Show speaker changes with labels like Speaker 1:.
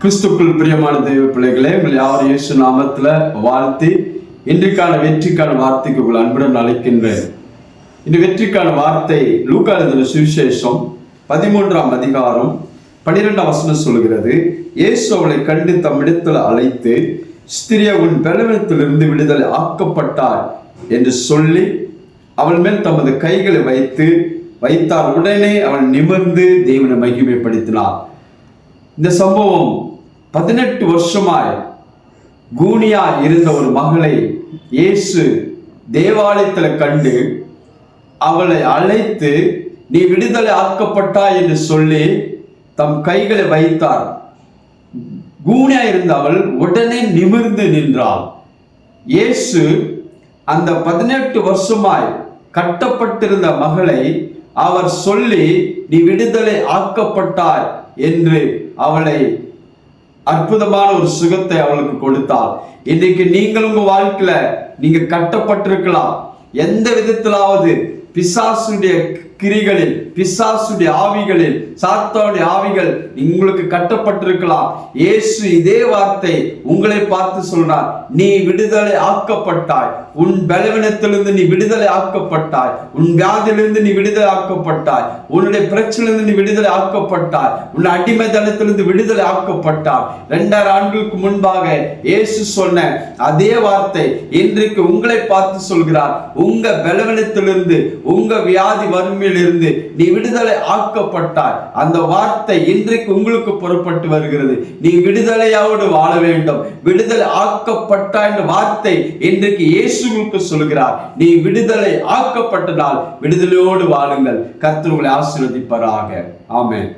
Speaker 1: கிறிஸ்துக்குள் பிரியமான தெய்வ பிள்ளைகளே, உங்கள் யார் இயேசு நாமத்துல வாழ்த்தி இன்றைக்கான வெற்றிக்கான வார்த்தைக்கு உங்கள் அன்புடன் அழைக்கின்றேன். இந்த வெற்றிக்கான வார்த்தை லூக்கா எழுதின சுவிசேஷம் 13ஆம் அதிகாரம் 12ஆம் வசனம் சொல்கிறது. இயேசு அவளை கண்டு தம்மிடத்தில் அழைத்து, ஸ்திரியே, உன் பலவீனத்திலிருந்து விடுதலை ஆக்கப்பட்டார் என்று சொல்லி அவள் மேல் தமது கைகளை வைத்தார். உடனே அவள் நிமிர்ந்து தேவனை மகிமைப்படுத்தினார். இந்த சம்பவம் 18 வருஷமாய் கூனியா இருந்த ஒரு மகளை இயேசு தேவாலயத்தில் கண்டு அவளை அழைத்து, நீ விடுதலை ஆக்கப்பட்டாய் என்று சொல்லி தம் கைகளை வைத்தார். கூனியா இருந்த அவள் உடனே நிமிர்ந்து நின்றாள். இயேசு அந்த 18 வருஷமாய் கட்டப்பட்டிருந்த மகளை அவர் சொல்லி, நீ விடுதலை ஆக்கப்பட்டாய் என்று அவளை அற்புதமான ஒரு சுகத்தை அவளுக்கு கொடுத்தாள். இன்றைக்கு நீங்கள் உங்க வாழ்க்கையில நீங்க கட்டப்பட்டிருக்கலாம். எந்த விதத்திலாவது பிசாசுடைய கிரிகளில், பிசாசுடைய ஆவிகளில், சாத்தானுடைய ஆவிகள் உங்களுக்கு கட்டப்பட்டிருக்கலாம். இயேசு இதே வார்த்தை உங்களை பார்த்து சொல்றார், நீ விடுதலை ஆக்கப்பட்டாய். உன் பலவீனத்திலிருந்து நீ விடுதலை ஆக்கப்பட்டாய். உன் வியாதியிலிருந்து நீ விடுதலை ஆக்கப்பட்டாய். உன்னுடைய பிரச்சனையிலிருந்து நீ விடுதலை ஆக்கப்பட்டாய். உன் அடிமைத்தனத்திலிருந்து விடுதலை ஆக்கப்பட்டாய். 2000 ஆண்டுகளுக்கு முன்பாக இயேசு சொன்ன அதே வார்த்தை இன்றைக்கு உங்களை பார்த்து சொல்கிறார். உங்க பலவீனத்திலிருந்து, உங்க வியாதி வறுமையிலிருந்து நீ விடுதலை ஆக்கப்பட்டாய். அந்த வார்த்தை இன்றைக்கு உங்களுக்கு புறப்பட்டு வருகிறது. நீ விடுதலையோடு வாழ வேண்டும். விடுதலை ஆக்கப்பட்டாய் என்ற வார்த்தை இன்றைக்கு இயேசுவுக்கு சொல்கிறார். நீ விடுதலை ஆக்கப்பட்டதால் விடுதலையோடு வாழுங்கள். கர்த்தர் உங்களை ஆசீர்வதிப்பாராக. ஆமென்.